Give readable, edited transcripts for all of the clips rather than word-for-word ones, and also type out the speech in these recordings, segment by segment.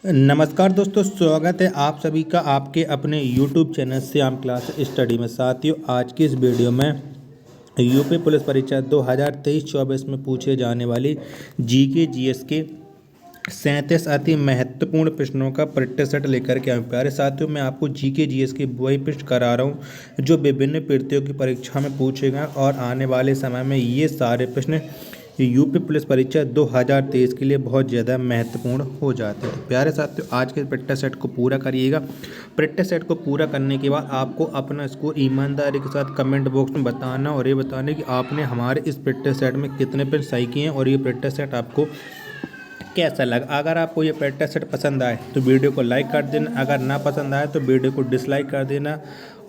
नमस्कार दोस्तों, स्वागत है आप सभी का आपके अपने YouTube channel Shyam class study में। साथियों, आज की इस वीडियो में यूपी पुलिस परीक्षा 2023-24 में पूछे जाने वाली जीके जीएस के 37 अति महत्वपूर्ण प्रश्नों का प्रैक्टिस सेट लेकर के आए। प्यारे साथियों, मैं आपको जीके जीएस की वही प्रश्न करा रहा हूँ जो विभिन्न प्रतियोगी परीक्षा में पूछे गए और आने वाले समय में ये सारे प्रश्न यूपी पुलिस परीक्षा 2023 के लिए बहुत ज़्यादा महत्वपूर्ण हो जाते हैं। प्यारे साथियों, आज के प्रैक्टिस सेट को पूरा करिएगा। प्रैक्टिस सेट को पूरा करने के बाद आपको अपना स्कोर ईमानदारी के साथ कमेंट बॉक्स में बताना और ये बताना कि आपने हमारे इस प्रैक्टिस सेट में कितने प्रश्न सही किए हैं और ये प्रैक्टिस सेट आपको कैसा लगा। अगर आपको ये प्रैक्टिस सेट पसंद आए तो वीडियो को लाइक कर देना, अगर ना पसंद आए तो वीडियो को डिसलाइक कर देना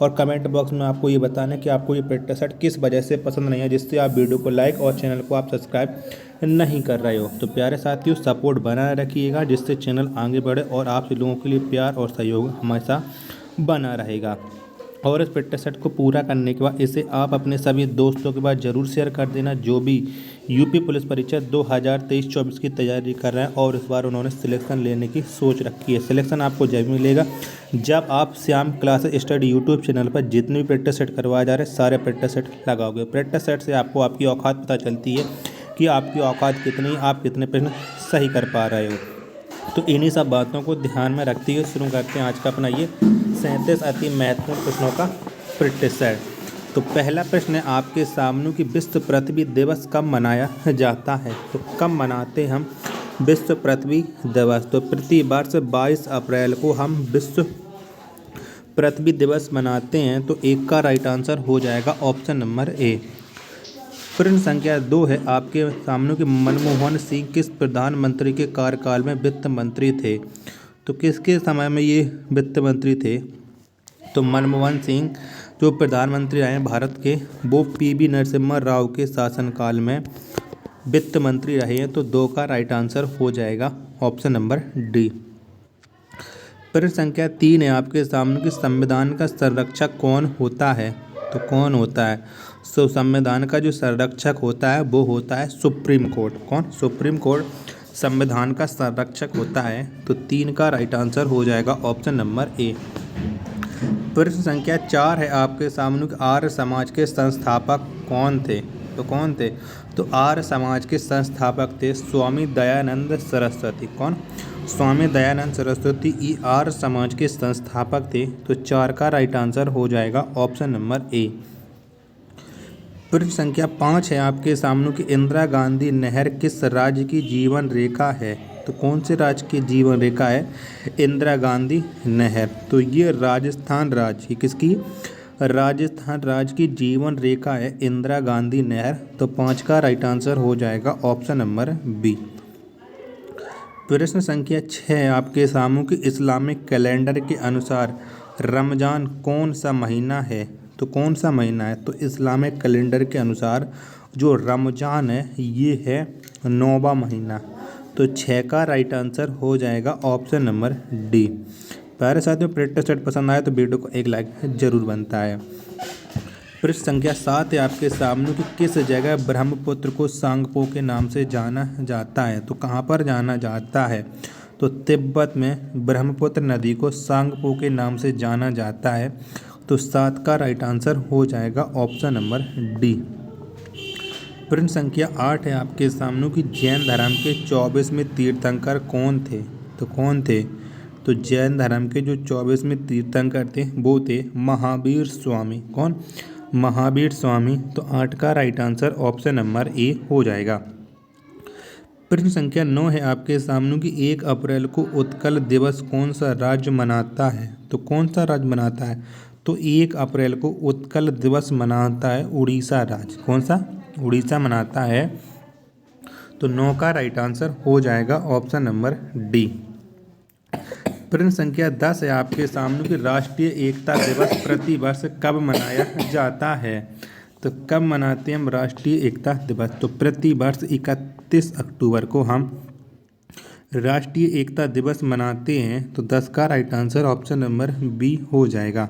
और कमेंट बॉक्स में आपको ये बताना कि आपको ये प्रैक्टिस सेट किस वजह से पसंद नहीं है, जिससे आप वीडियो को लाइक और चैनल को आप सब्सक्राइब नहीं कर रहे हो। तो प्यारे साथियों, सपोर्ट बनाए रखिएगा जिससे चैनल आगे बढ़े और आप लोगों के लिए प्यार और सहयोग हमेशा बना रहेगा। और इस प्रैक्टिस सेट को पूरा करने के बाद इसे आप अपने सभी दोस्तों के पास ज़रूर शेयर कर देना जो भी यूपी पुलिस परीक्षा 2023-24 की तैयारी कर रहे हैं और इस बार उन्होंने सिलेक्शन लेने की सोच रखी है। सिलेक्शन आपको जब मिलेगा जब आप Shyam class study YouTube channel पर जितने भी प्रैक्टिस सेट करवाए जा रहे हैं सारे प्रैक्टिस सेट लगाओगे। प्रैक्टिस सेट से आपको आपकी औकात पता चलती है कि आपकी औकात कितनी, आप कितने प्रश्न सही कर पा रहे हो। तो इन्हीं सब बातों को ध्यान में रखते हुए शुरू करते हैं आज का अपना ये 37 अति महत्वपूर्ण प्रश्नों का प्रैक्टिस सेट। तो पहला प्रश्न है आपके सामने कि विश्व पृथ्वी दिवस कब मनाया जाता है। तो कब मनाते हम विश्व पृथ्वी दिवस? तो प्रति वर्ष 22 अप्रैल को हम विश्व पृथ्वी दिवस मनाते हैं। तो एक का राइट आंसर हो जाएगा ऑप्शन नंबर ए। प्रश्न संख्या 2 है आपके सामने कि मनमोहन सिंह किस प्रधानमंत्री के कार्यकाल में वित्त मंत्री थे। तो किसके समय में ये वित्त मंत्री थे? तो मनमोहन सिंह जो प्रधानमंत्री आए भारत के वो पीवी नरसिम्हा राव के शासनकाल में वित्त मंत्री रहे हैं। तो 2 का राइट आंसर हो जाएगा ऑप्शन नंबर डी। प्रश्न संख्या 3 है आपके सामने कि संविधान का संरक्षक कौन होता है। तो कौन होता है? सो संविधान का जो संरक्षक होता है वो होता है सुप्रीम कोर्ट। कौन? सुप्रीम कोर्ट संविधान का संरक्षक होता है। तो 3 का राइट आंसर हो जाएगा ऑप्शन नंबर ए। प्रश्न संख्या 4 है आपके सामने कि आर्य समाज के संस्थापक कौन थे। तो कौन थे? तो आर्य समाज के संस्थापक थे स्वामी दयानंद सरस्वती। कौन? स्वामी दयानंद सरस्वती ये आर्य समाज के संस्थापक थे। तो 4 का राइट आंसर हो जाएगा ऑप्शन नंबर ए। प्रश्न संख्या 5 है आपके सामने कि इंदिरा गांधी नहर किस राज्य की जीवन रेखा है। तो कौन से राज्य की जीवन रेखा है इंदिरा गांधी नहर? तो ये राजस्थान राज्य की, किसकी? राजस्थान राज्य की जीवन रेखा है इंदिरा गांधी नहर। तो 5 का राइट आंसर हो जाएगा ऑप्शन नंबर बी। प्रश्न संख्या 6 है आपके सामने कि इस्लामिक कैलेंडर के अनुसार रमज़ान कौन सा महीना है। तो कौन सा महीना है? तो इस्लामिक कैलेंडर के अनुसार जो रमज़ान है ये है 9वां महीना। तो 6 का राइट आंसर हो जाएगा ऑप्शन नंबर डी। प्यारे साथियों, प्रैक्टिस सेट पसंद आए तो वीडियो को एक लाइक जरूर बनता है। प्रश्न संख्या 7 है आपके सामने कि किस जगह ब्रह्मपुत्र को सांगपो के नाम से जाना जाता है। तो कहाँ पर जाना जाता है? तो तिब्बत में ब्रह्मपुत्र नदी को सांगपो के नाम से जाना जाता है। तो 7 का राइट आंसर हो जाएगा ऑप्शन नंबर डी। प्रश्न संख्या 8 है आपके सामने कि जैन धर्म के 24वें तीर्थंकर कौन थे। तो कौन थे? तो जैन धर्म के जो 24वें तीर्थंकर थे वो थे महावीर स्वामी। कौन? महावीर स्वामी। तो 8 का right answer option number A हो जाएगा। प्रश्न संख्या 9 है आपके सामने कि 1 अप्रैल को उत्कल दिवस कौन सा राज्य मनाता है। तो कौन सा राज्य मनाता है? तो 1 अप्रैल को उत्कल दिवस मनाता है उड़ीसा राज्य। कौन सा? उड़ीसा मनाता है। तो 9 का राइट आंसर हो जाएगा ऑप्शन नंबर डी। प्रश्न संख्या 10 है आपके सामने कि राष्ट्रीय एकता दिवस प्रति वर्ष कब मनाया जाता है। तो कब मनाते हैं हम राष्ट्रीय एकता दिवस? तो प्रति वर्ष 31 अक्टूबर को हम राष्ट्रीय एकता दिवस मनाते हैं। तो 10 का right answer option number B हो जाएगा।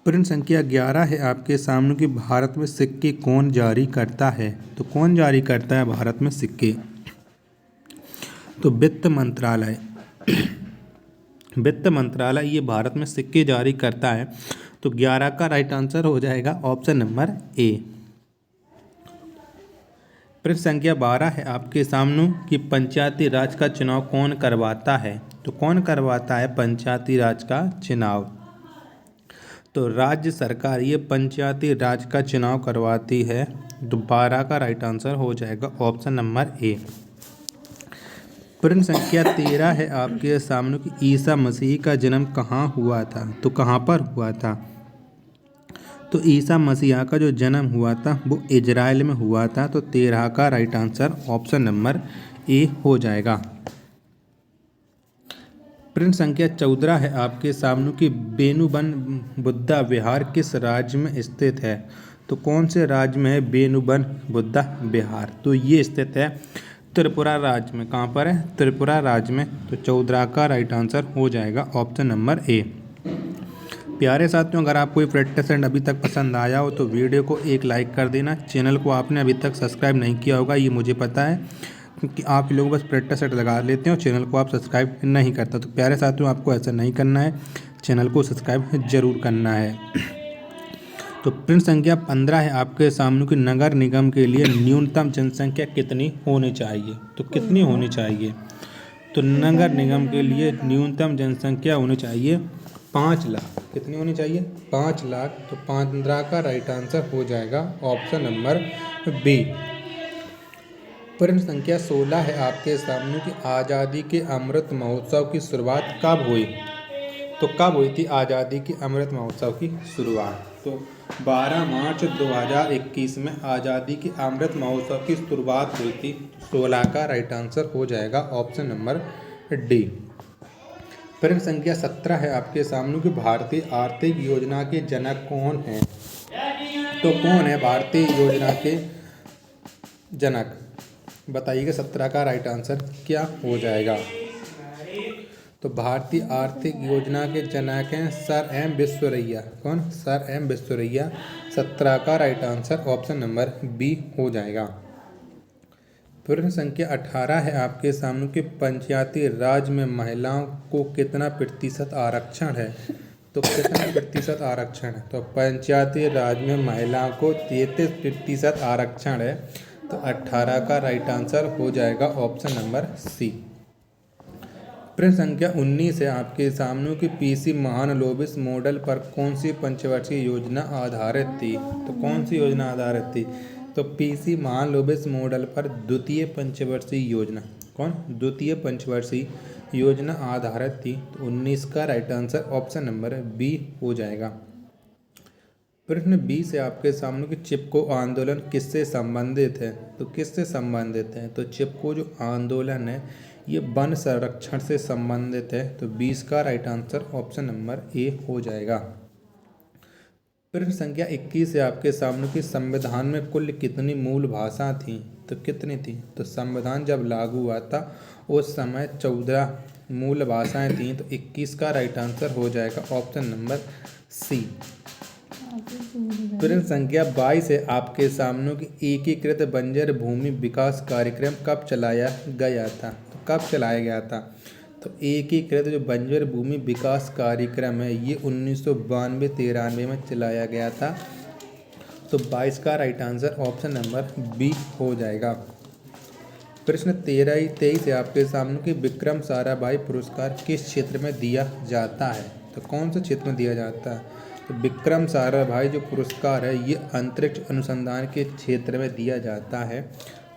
प्रश्न संख्या 11 है आपके सामने कि भारत में सिक्के कौन जारी करता है। तो कौन जारी करता है भारत में सिक्के? तो वित्त मंत्रालय। वित्त मंत्रालय ये भारत में सिक्के जारी करता है। तो 11 का राइट आंसर हो जाएगा ऑप्शन नंबर ए। प्रश्न संख्या 12 है आपके सामने कि पंचायती राज का चुनाव कौन करवाता है। तो कौन करवाता है पंचायती राज का चुनाव। तो राज्य सरकार ये पंचायती राज का चुनाव करवाती है। तो 12 का राइट आंसर हो जाएगा ऑप्शन नंबर ए। प्रश्न संख्या 13 है आपके सामने कि ईसा मसीह का जन्म कहाँ हुआ था। तो कहाँ पर हुआ था। तो ईसा मसीह का जो जन्म हुआ था वो इजराइल में हुआ था। तो 13 का right answer option number A हो जाएगा। प्रश्न संख्या 14 है आपके सामने कि बेनुबन बुद्धा विहार किस राज्य में स्थित है। तो कौन से राज्य में है बेनुबन बुद्धा विहार। तो ये स्थित है त्रिपुरा राज्य में। कहाँ पर है त्रिपुरा राज्य में। तो 14 का राइट आंसर हो जाएगा ऑप्शन नंबर ए। प्यारे साथियों, अगर आपको ये प्रैक्टिस सेट अभी तक पसंद आया हो तो वीडियो को एक लाइक कर देना। चैनल को आपने अभी तक सब्सक्राइब नहीं किया होगा ये मुझे पता है, क्योंकि आप लोग बस प्रैक्टिस सेट लगा लेते हैं और चैनल को आप सब्सक्राइब नहीं करते। तो प्यारे साथियों, आपको ऐसा नहीं करना है, चैनल को सब्सक्राइब जरूर करना है। तो प्रश्न संख्या 15 है आपके सामने कि नगर निगम के लिए न्यूनतम जनसंख्या कितनी होनी चाहिए। तो कितनी होनी चाहिए। तो नगर निगम के लिए न्यूनतम जनसंख्या होनी चाहिए 5 लाख। कितनी होनी चाहिए 5 लाख। तो 15 का राइट आंसर हो जाएगा ऑप्शन नंबर बी। प्रश्न संख्या 16 है आपके सामने कि आज़ादी के अमृत महोत्सव की शुरुआत कब हुई। तो कब हुई थी आज़ादी के अमृत महोत्सव की शुरुआत। तो 12 मार्च 2021 में आज़ादी के अमृत महोत्सव की शुरुआत हुई थी। 16 का राइट आंसर हो जाएगा ऑप्शन नंबर डी। प्रश्न संख्या 17 है आपके सामने कि भारतीय आर्थिक योजना के जनक कौन हैं। तो कौन है भारतीय योजना के जनक, बताइएगा। 17 का राइट आंसर क्या हो जाएगा। तो भारतीय आर्थिक योजना के जनक हैं सर एम विश्वेश्वरैया। कौन सर एम विश्वेश्वरैया। 17 का right answer option number B हो जाएगा। प्रश्न संख्या 18 है आपके सामने कि पंचायती राज में महिलाओं को कितना प्रतिशत आरक्षण है। तो कितना प्रतिशत आरक्षण है। तो पंचायती राज में महिलाओं को 33% आरक्षण है। तो 18 का राइट आंसर हो जाएगा ऑप्शन नंबर सी। प्रश्न संख्या 19 है आपके सामने कि पीसी महालनोबिस मॉडल पर कौन सी पंचवर्षीय योजना आधारित थी। तो कौन सी योजना आधारित थी। तो पीसी महालनोबिस मॉडल पर द्वितीय पंचवर्षीय योजना। कौन द्वितीय पंचवर्षीय योजना आधारित थी। तो 19 का right answer option number B हो जाएगा। प्रश्न 20 है आपके सामने कि चिपको आंदोलन किससे संबंधित है। तो किससे संबंधित है। तो चिपको जो आंदोलन है ये वन संरक्षण से संबंधित है। तो 20 का right answer option number A हो जाएगा। प्रश्न संख्या 21 है आपके सामने कि संविधान में कुल कितनी मूल भाषा थी। तो कितनी थी। तो संविधान जब लागू हुआ था उस समय 14 मूल भाषाएं थीं। तो 21 का राइट आंसर हो जाएगा ऑप्शन नंबर सी। प्रश्न संख्या 22 है आपके सामने कि एकीकृत बंजर भूमि विकास कार्यक्रम कब चलाया गया था। तो कब चलाया गया था। तो एकीकृत जो बंजर भूमि विकास कार्यक्रम है ये 1992-93 में चलाया गया था। तो 22 का right answer option number B हो जाएगा। प्रश्न 23 है आपके सामने कि विक्रम साराभाई पुरस्कार किस क्षेत्र में दिया जाता है। तो कौन से क्षेत्र में दिया जाता है। तो विक्रम साराभाई जो पुरस्कार है ये अंतरिक्ष अनुसंधान के क्षेत्र में दिया जाता है।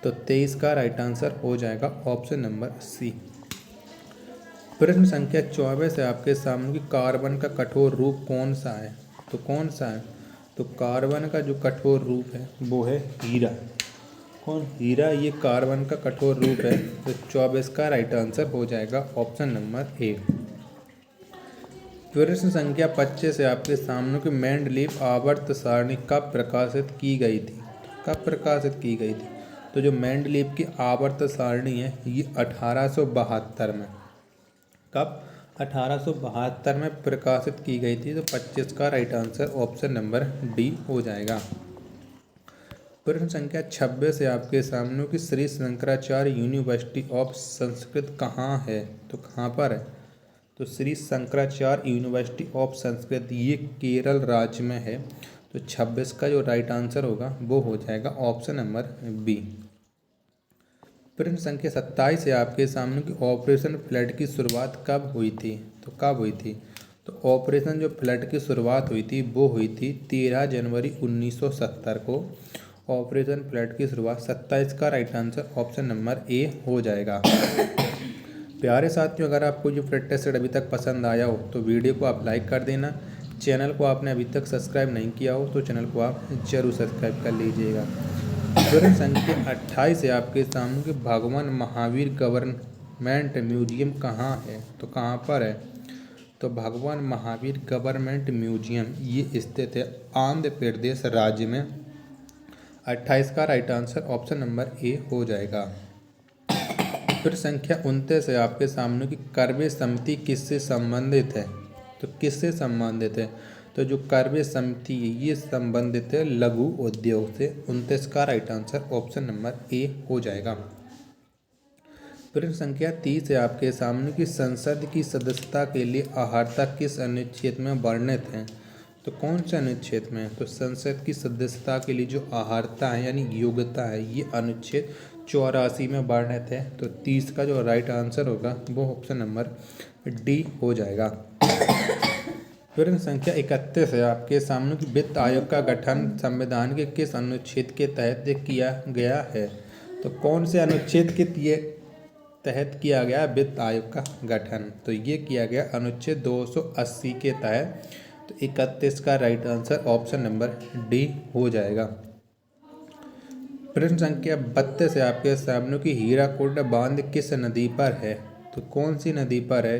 तो 23 का राइट आंसर हो जाएगा ऑप्शन नंबर सी। प्रश्न संख्या 24 है आपके सामने कि कार्बन का कठोर रूप कौन सा है। तो कौन सा है। तो कार्बन का जो कठोर रूप है वो है हीरा। कौन हीरा ये कार्बन का कठोर रूप है। तो 24 का राइट आंसर हो जाएगा ऑप्शन नंबर ए। प्रश्न संख्या 25 है आपके सामने कि मेंडलीव आवर्त सारणी कब प्रकाशित की गई थी। कब प्रकाशित की गई थी। तो जो मेंडलीव की आवर्त सारणी है ये 1872 में। कब 1872 में प्रकाशित की गई थी। तो 25 का right answer option number D हो जाएगा। प्रश्न संख्या 26 है आपके सामने कि श्री शंकराचार्य यूनिवर्सिटी ऑफ संस्कृत कहाँ है, तो कहाँ पर है। तो श्री शंकराचार्य यूनिवर्सिटी ऑफ संस्कृत ये केरल राज्य में है। तो 26 का जो राइट आंसर होगा वो हो जाएगा ऑप्शन नंबर बी। प्रश्न संख्या 27 है आपके सामने कि ऑपरेशन फ्लड की शुरुआत कब हुई थी, तो कब हुई थी। तो ऑपरेशन जो फ्लड की शुरुआत हुई थी वो हुई थी 13 जनवरी 1970 को। ऑपरेशन फ्लड की शुरुआत 27 का right answer option number A हो जाएगा। प्यारे साथियों, अगर आपको जो फ्लड टेस्ट अभी तक पसंद आया हो तो वीडियो को आप लाइक कर देना। चैनल को आपने अभी तक सब्सक्राइब नहीं किया हो तो चैनल को आप जरूर सब्सक्राइब कर लीजिएगा। प्रश्न संख्या 28 है आपके सामने कि भगवान महावीर गवर्नमेंट म्यूजियम कहाँ है, तो कहाँ पर है। तो भगवान महावीर गवर्नमेंट म्यूजियम ये स्थित है आंध्र प्रदेश राज्य में। 28 का right answer option number A हो जाएगा। फिर संख्या 29 है आपके सामने कि कर्वे समिति किससे संबंधित है, तो किससे संबंधित है। तो जो कर्वे समिति ये संबंधित है लघु उद्योग से। 29 का right answer option number A हो जाएगा। प्रश्न संख्या 30 है आपके सामने कि संसद की सदस्यता के लिए अर्हता किस अनुच्छेद में वर्णित है, तो कौन से अनुच्छेद में। तो संसद की सदस्यता के लिए जो अर्हता है यानी योग्यता है ये अनुच्छेद 84 में वर्णित है। तो 30 का जो राइट आंसर होगा वो ऑप्शन नंबर डी हो जाएगा। प्रश्न संख्या 31 है आपके सामने कि वित्त आयोग का गठन संविधान के किस अनुच्छेद के तहत किया गया है, तो कौन से अनुच्छेद के तहत किया गया वित्त आयोग का गठन। तो ये किया गया अनुच्छेद 280 के तहत। तो 31 का right answer option number D हो जाएगा। प्रश्न संख्या 32 है आपके सामने कि हीराकुंड बांध किस नदी पर है, तो कौन सी नदी पर है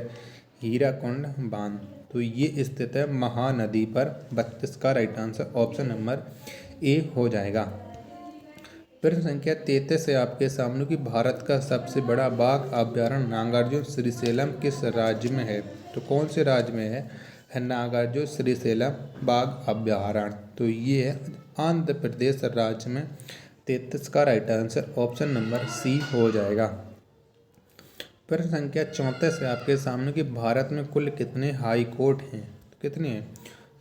हीराकुंड बांध। तो ये स्थित है महानदी पर। 32 का right answer option number A हो जाएगा। प्रश्न संख्या 33 है आपके सामने कि भारत का सबसे बड़ा बाघ अभ्यारण्य नागार्जुन श्रीशैलम किस राज्य में है, तो कौन से राज्य में है नागार्जुन श्रीशैलम बाघ अभ्यारण्य। तो ये है आंध्र प्रदेश राज्य में। 33 का right answer option number C हो जाएगा। प्रश्न संख्या 34 है आपके सामने कि भारत में कुल कितने हाई कोर्ट हैं, तो कितने हैं।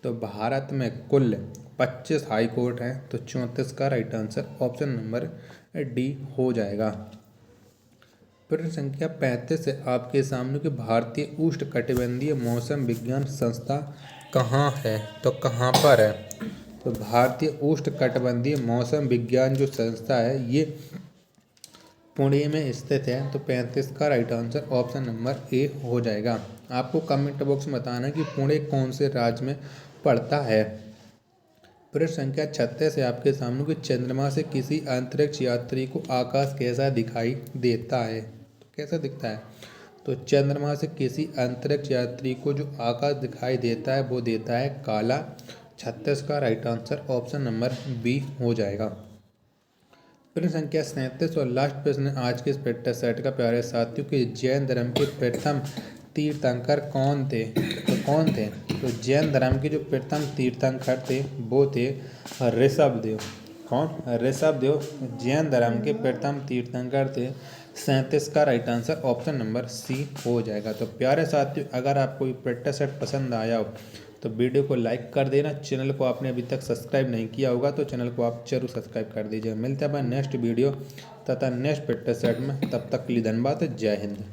तो भारत में कुल 25 हाई कोर्ट हैं। तो 34 का right answer option number D हो जाएगा। प्रश्न संख्या 35 है आपके सामने कि भारतीय उष्णकटिबंधीय मौसम विज्ञान संस्था कहाँ है, तो कहाँ पर है। तो भारतीय उष्णकटिबंधीय मौसम विज्ञान जो संस्था है ये पुणे में स्थित है। तो 35 का right answer option number A हो जाएगा। आपको कमेंट बॉक्स में बताना कि पुणे कौन से राज्य में पड़ता है। प्रश्न संख्या 36 है आपके सामने कि चंद्रमा से किसी अंतरिक्ष यात्री को आकाश कैसा दिखाई देता है, तो कैसा दिखता है। तो चंद्रमा से किसी अंतरिक्ष यात्री को जो आकाश दिखाई देता है वो देता है काला। 36 का right answer option number B हो जाएगा। प्रश्न संख्या 37 और लास्ट प्रश्न आज के इस पेट्टा सेट का प्यारे साथियों कि जैन धर्म के प्रथम तीर्थंकर कौन थे, तो कौन थे। तो जैन धर्म के जो प्रथम तीर्थंकर थे वो थे ऋषभदेव। कौन, ऋषभदेव जैन धर्म के प्रथम तीर्थंकर थे। 37 का right answer option number C हो जाएगा। तो प्यारे साथियों, अगर आपको ये पेट्टा सेट पसंद आया हो तो वीडियो को लाइक कर देना। चैनल को आपने अभी तक सब्सक्राइब नहीं किया होगा तो चैनल को आप जरूर सब्सक्राइब कर दीजिए। मिलते हैं नेक्स्ट वीडियो तथा नेक्स्ट पेट्टा सेट में। तब तक के लिए धन्यवाद। जय हिंद।